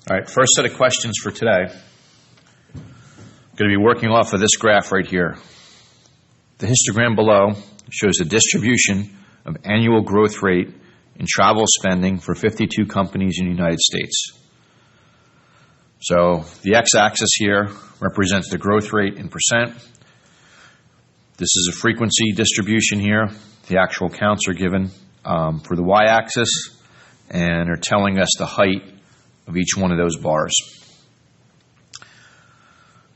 All right, first set of questions for today. I'm going to be working off of this graph right here. The histogram below shows the distribution of annual growth rate in travel spending for 52 companies in the United States. So the x-axis here represents the growth rate in percent. This is a frequency distribution here. The actual counts are given for the y-axis and are telling us the height of each one of those bars.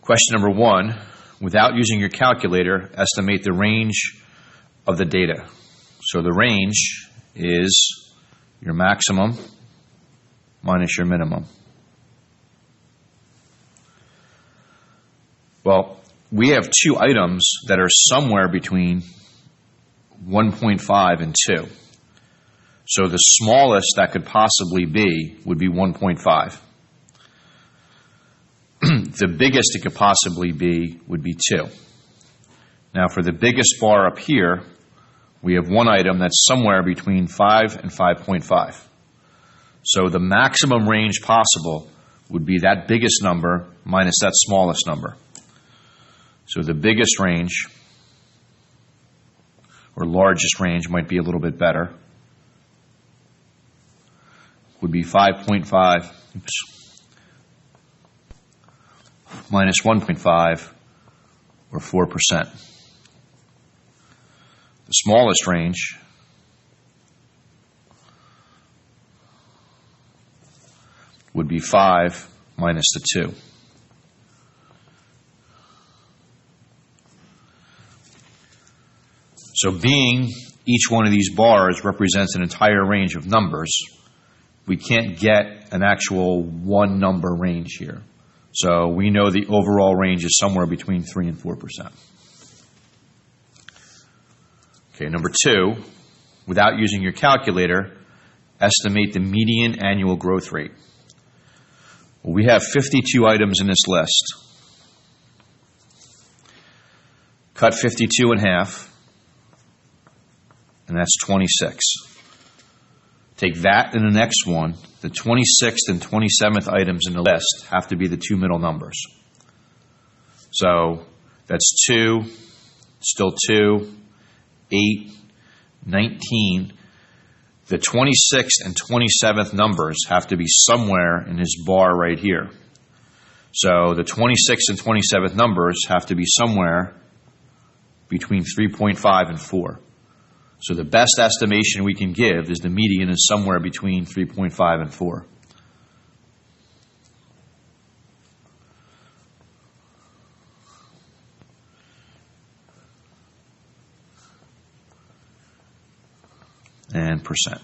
Question number 1, without using your calculator, estimate the range of the data. So the range is your maximum minus your minimum. Well, we have two items that are somewhere between 1.5 and 2. So the smallest that could possibly be would be 1.5. The biggest it could possibly be would be 2. Now for the biggest bar up here, we have one item that's somewhere between 5 and 5.5. So the maximum range possible would be that biggest number minus that smallest number. So the biggest range, or largest range might be a little bit better, would be 5.5 minus 1.5, or 4%. The smallest range would be 5 minus the 2. So being each one of these bars represents an entire range of numbers, we can't get an actual one number range here. So we know the overall range is somewhere between 3 and 4%. Okay, number 2, without using your calculator, estimate the median annual growth rate. Well, we have 52 items in this list. Cut 52 in half, and that's 26. Take that and the next one. The 26th and 27th items in the list have to be the two middle numbers. So that's 2, still 2, 8, 19. The 26th and 27th numbers have to be somewhere in this bar right here. So the 26th and 27th numbers have to be somewhere between 3.5 and 4. So the best estimation we can give is the median is somewhere between 3.5 and 4. And percent.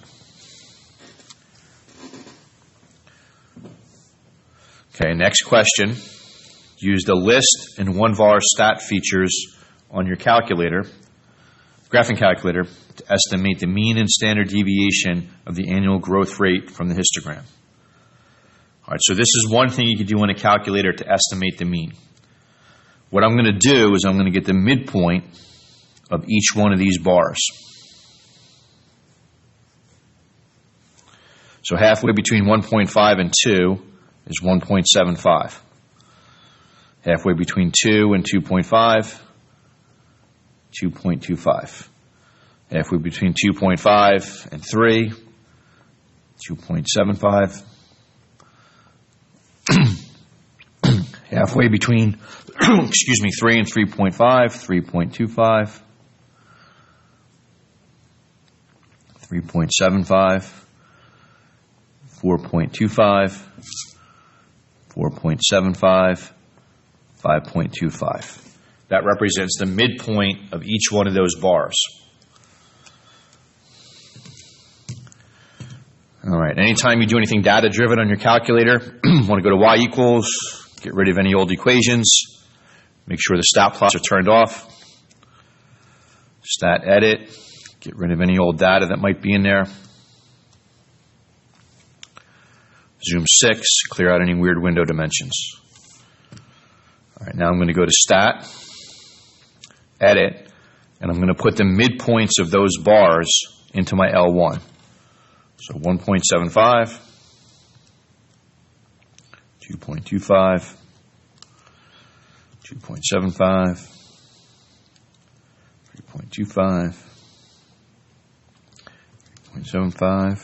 Okay, next question. Use the list and one-var stat features on your calculator, graphing calculator, to estimate the mean and standard deviation of the annual growth rate from the histogram. All right, so this is one thing you can do on a calculator to estimate the mean. What I'm going to do is I'm going to get the midpoint of each one of these bars. So halfway between 1.5 and 2 is 1.75. Halfway between 2 and 2.5, 2.25. Halfway between 2.5 and 3, 2.75. Halfway between 3 and 3.5, 3.25. 3.75. 4.25, 4.75, 5.25. That represents the midpoint of each one of those bars. All right, anytime you do anything data-driven on your calculator, you want to go to y equals, get rid of any old equations, make sure the stat plots are turned off, stat edit, get rid of any old data that might be in there. Zoom 6, clear out any weird window dimensions. All right, now I'm going to go to Stat, Edit, and I'm going to put the midpoints of those bars into my L1. So 1.75, 2.25, 2.75, 3.25, 3.75,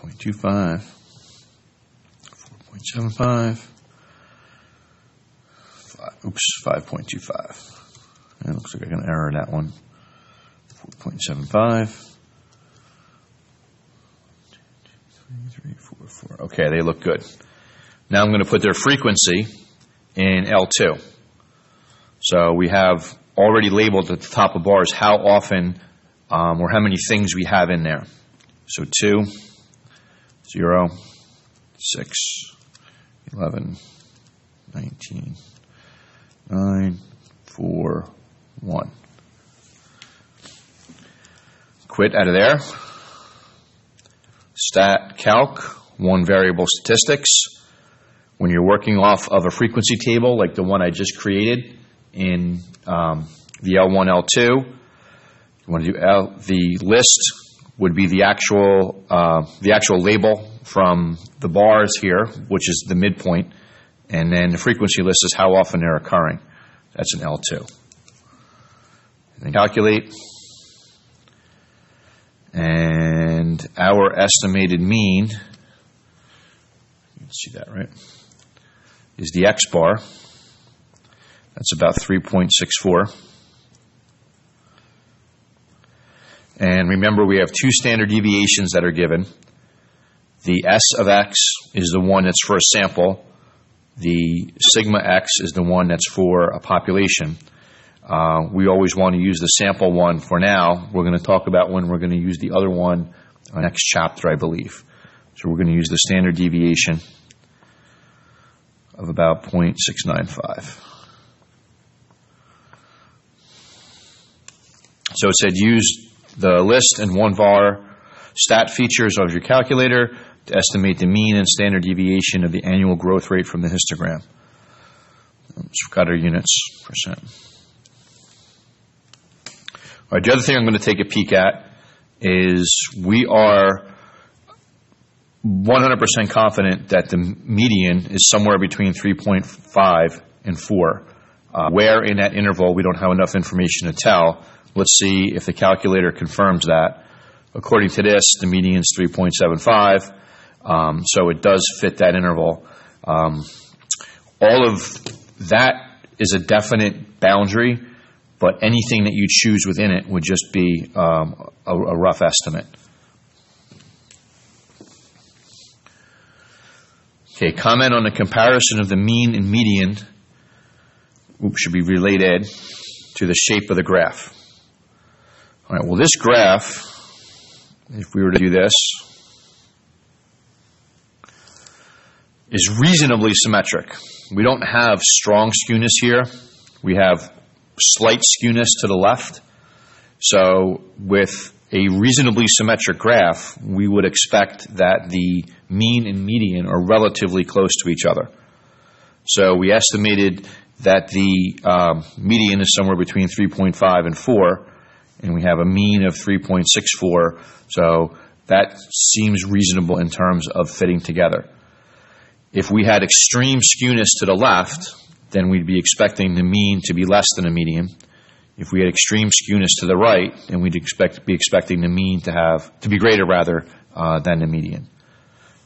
0.25, 4.75, 5.25. It looks like I got an error in that one. 4.75. 3, 4, 4. Okay, they look good. Now I'm going to put their frequency in L2. So we have already labeled at the top of bars how often or how many things we have in there. So 2, 0, 6, 11, 19, 9, 4, 1. Quit out of there. Stat calc, one variable statistics. When you're working off of a frequency table like the one I just created in the L1, L2, you want to do the list would be the actual label from the bars here, which is the midpoint, and then the frequency list is how often they're occurring. That's an L2. And then calculate. And our estimated mean, you can see that, right, is the X bar. That's about 3.64. And remember, we have two standard deviations that are given. The S of X is the one that's for a sample. The sigma X is the one that's for a population. We always want to use the sample one for now. We're going to talk about when we're going to use the other one next chapter, I believe. So we're going to use the standard deviation of about 0.695. So it said use the list and one var stat features of your calculator to estimate the mean and standard deviation of the annual growth rate from the histogram. So we've got our units, percent. All right, the other thing I'm going to take a peek at is we are 100% confident that the median is somewhere between 3.5 and 4. Where in that interval we don't have enough information to tell. Let's see if the calculator confirms that. According to this, the median is 3.75, so it does fit that interval. All of that is a definite boundary, but anything that you choose within it would just be a rough estimate. Okay, comment on the comparison of the mean and median should be related to the shape of the graph. All right, well, this graph, if we were to do this, is reasonably symmetric. We don't have strong skewness here. We have slight skewness to the left. So with a reasonably symmetric graph, we would expect that the mean and median are relatively close to each other. So we estimated that the median is somewhere between 3.5 and 4, and we have a mean of 3.64. So that seems reasonable in terms of fitting together. If we had extreme skewness to the left, then we'd be expecting the mean to be less than the median. If we had extreme skewness to the right, then we'd be expecting the mean to be greater than the median.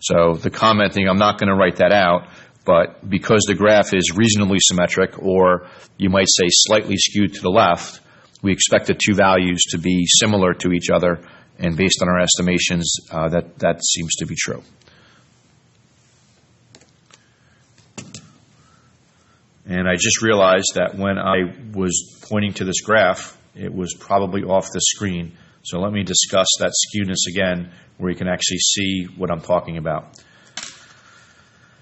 So the commenting, I'm not going to write that out, but because the graph is reasonably symmetric, or you might say slightly skewed to the left, we expect the two values to be similar to each other, and based on our estimations, that seems to be true. And I just realized that when I was pointing to this graph, it was probably off the screen. So let me discuss that skewness again, where you can actually see what I'm talking about.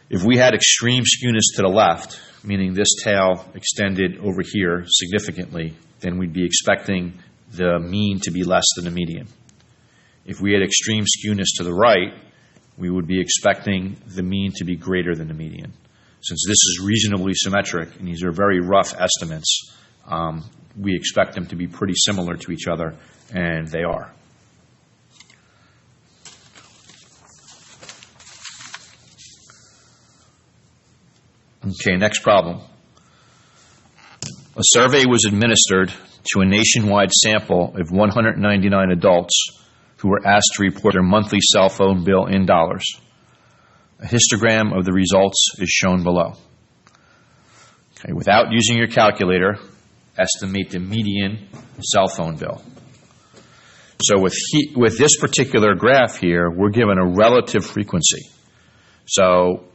If we had extreme skewness to the left, meaning this tail extended over here significantly, then we'd be expecting the mean to be less than the median. If we had extreme skewness to the right, we would be expecting the mean to be greater than the median. Since this is reasonably symmetric, and these are very rough estimates, we expect them to be pretty similar to each other, and they are. Okay, next problem. A survey was administered to a nationwide sample of 199 adults who were asked to report their monthly cell phone bill in dollars. A histogram of the results is shown below. Okay, without using your calculator, estimate the median cell phone bill. So with this particular graph here, we're given a relative frequency. So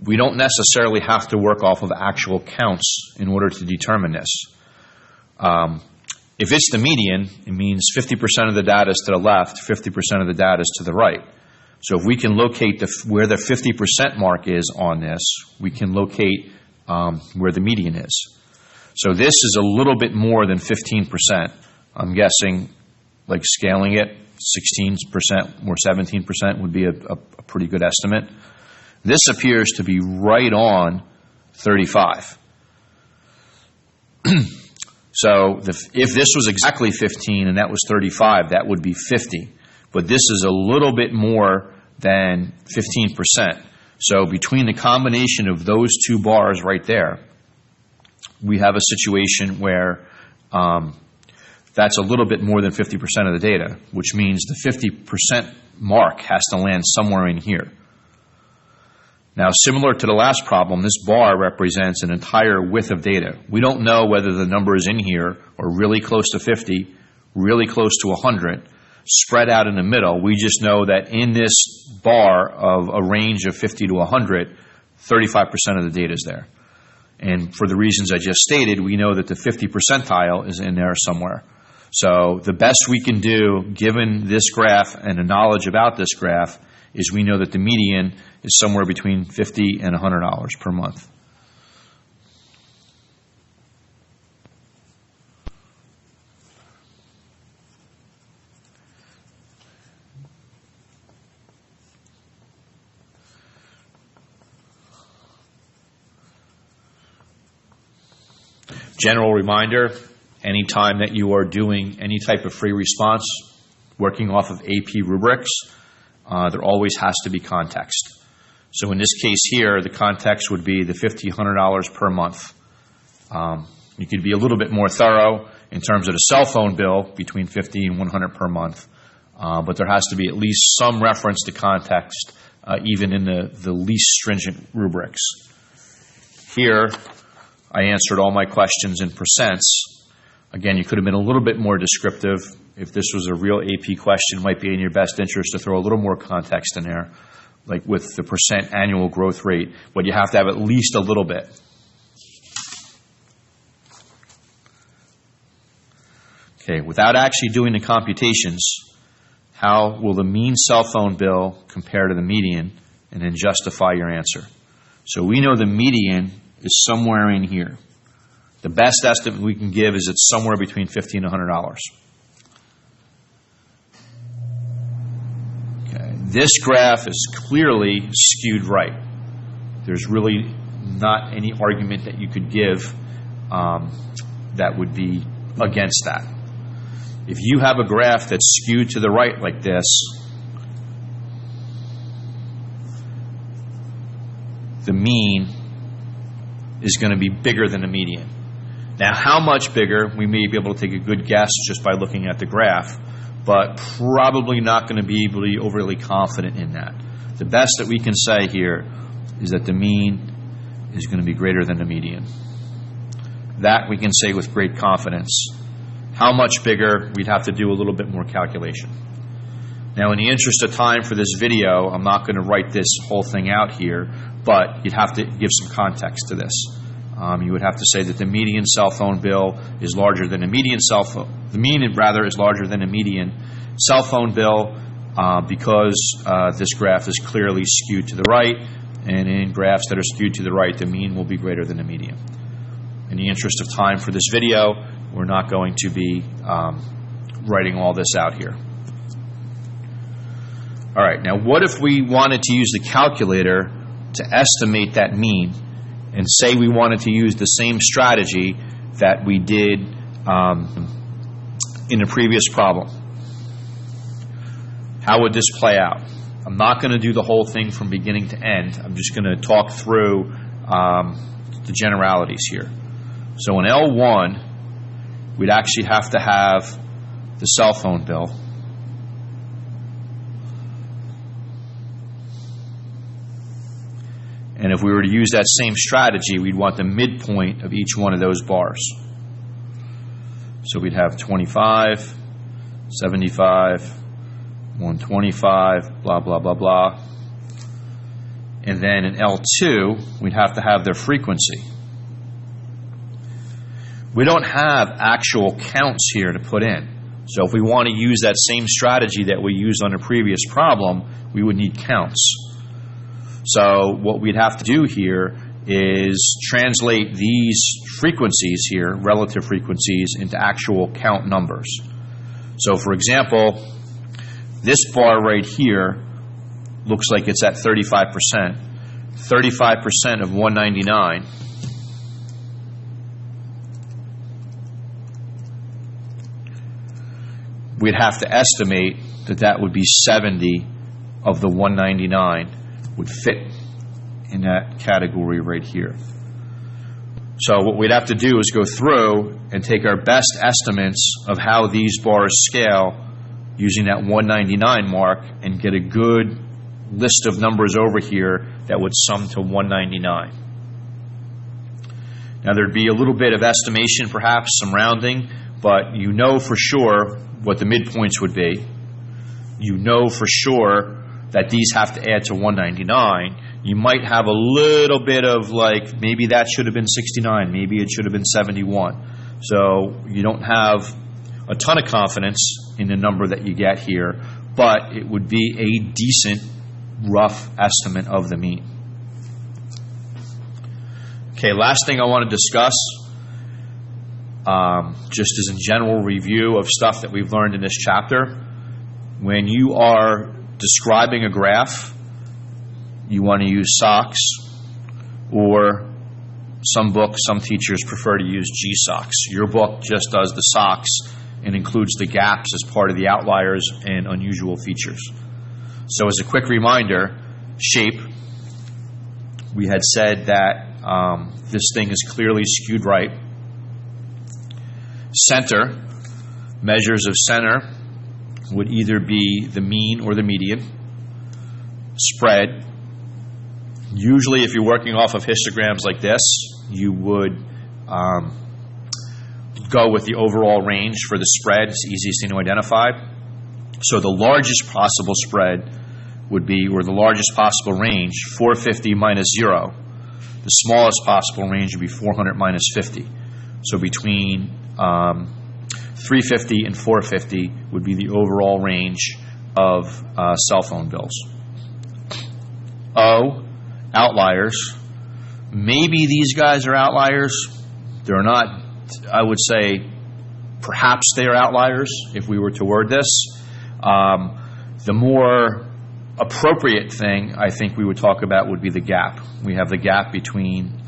we don't necessarily have to work off of actual counts in order to determine this. If it's the median, it means 50% of the data is to the left, 50% of the data is to the right. So if we can locate where the 50% mark is on this, we can locate where the median is. So this is a little bit more than 15%. I'm guessing, like scaling it, 16% or 17% would be a pretty good estimate. This appears to be right on 35. So if this was exactly 15 and that was 35, that would be 50. But this is a little bit more than 15%. So between the combination of those two bars right there, we have a situation where that's a little bit more than 50% of the data, which means the 50% mark has to land somewhere in here. Now, similar to the last problem, this bar represents an entire width of data. We don't know whether the numbers in here are really close to 50, really close to 100, spread out in the middle. We just know that in this bar of a range of 50 to 100, 35% of the data is there. And for the reasons I just stated, we know that the 50 percentile is in there somewhere. So the best we can do, given this graph and the knowledge about this graph, is we know that the median is somewhere between $50 and $100 per month. General reminder, anytime that you are doing any type of free response, working off of AP rubrics, there always has to be context. So in this case here, the context would be the $50, $100 per month. You could be a little bit more thorough in terms of the cell phone bill between $50 and $100 per month, but there has to be at least some reference to context, even in the least stringent rubrics. Here, I answered all my questions in percents. Again, you could have been a little bit more descriptive. If this was a real AP question, it might be in your best interest to throw a little more context in there, like with the percent annual growth rate, but you have to have at least a little bit. Okay, without actually doing the computations, how will the mean cell phone bill compare to the median, and then justify your answer? So we know the median is somewhere in here. The best estimate we can give is it's somewhere between $50 and $100. Okay. This graph is clearly skewed right. There's really not any argument that you could give that would be against that. If you have a graph that's skewed to the right like this, the mean is going to be bigger than the median. Now, how much bigger, we may be able to take a good guess just by looking at the graph, but probably not going to be able to be overly confident in that. The best that we can say here is that the mean is going to be greater than the median. That we can say with great confidence. How much bigger, we'd have to do a little bit more calculation. Now, in the interest of time for this video, I'm not going to write this whole thing out here, but you'd have to give some context to this. You would have to say that the median cell phone bill is larger than the median cell phone. The mean, rather, is larger than the median cell phone bill because this graph is clearly skewed to the right, and in graphs that are skewed to the right, the mean will be greater than the median. In the interest of time for this video, we're not going to be writing all this out here. All right, now what if we wanted to use the calculator to estimate that mean, and say we wanted to use the same strategy that we did in the previous problem? How would this play out? I'm not going to do the whole thing from beginning to end. I'm just going to talk through the generalities here. So in L1, we'd actually have to have the cell phone bill. And if we were to use that same strategy, we'd want the midpoint of each one of those bars. So we'd have 25, 75, 125, blah, blah, blah, blah. And then in L2, we'd have to have their frequency. We don't have actual counts here to put in. So if we want to use that same strategy that we used on the previous problem, we would need counts. So what we'd have to do here is translate these frequencies here, relative frequencies, into actual count numbers. So for example, this bar right here looks like it's at 35%. 35% of 199 we'd have to estimate that would be 70 of the 199 would fit in that category right here. So what we'd have to do is go through and take our best estimates of how these bars scale using that 199 mark and get a good list of numbers over here that would sum to 199. Now there'd be a little bit of estimation, perhaps some rounding, but you know for sure what the midpoints would be. You know for sure that these have to add to 199. You might have a little bit of like, maybe that should have been 69, maybe it should have been 71. So you don't have a ton of confidence in the number that you get here, but it would be a decent rough estimate of the mean. Okay, last thing I want to discuss, just as a general review of stuff that we've learned in this chapter. When you are describing a graph, you want to use SOX, or some books, some teachers prefer to use GSOX. Your book just does the SOX and includes the gaps as part of the outliers and unusual features. So as a quick reminder, shape, we had said that this thing is clearly skewed right. Center, measures of center would either be the mean or the median. Spread, usually if you're working off of histograms like this, you would go with the overall range for the spread. It's the easiest thing to identify. So the largest possible spread would be, or the largest possible range, 450 minus 0. The smallest possible range would be 400 minus 50. So between 350 and 450 would be the overall range of cell phone bills. O, outliers. Maybe these guys are outliers. They're not, I would say, perhaps they are outliers if we were to word this. The more appropriate thing I think we would talk about would be the gap. We have the gap between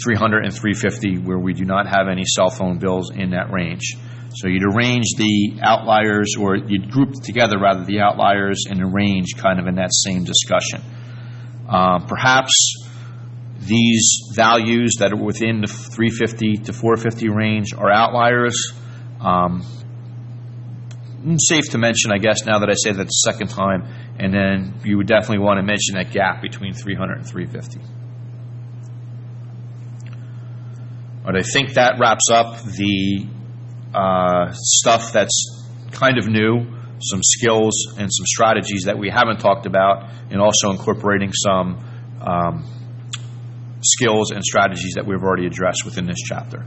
300 and 350 where we do not have any cell phone bills in that range. So you'd arrange the outliers, or you'd group together rather the outliers and the range kind of in that same discussion. Perhaps these values that are within the 350 to 450 range are outliers. Safe to mention, I guess, now that I say that the second time, and then you would definitely want to mention that gap between 300 and 350. But I think that wraps up the stuff that's kind of new, some skills and some strategies that we haven't talked about, and also incorporating some skills and strategies that we've already addressed within this chapter.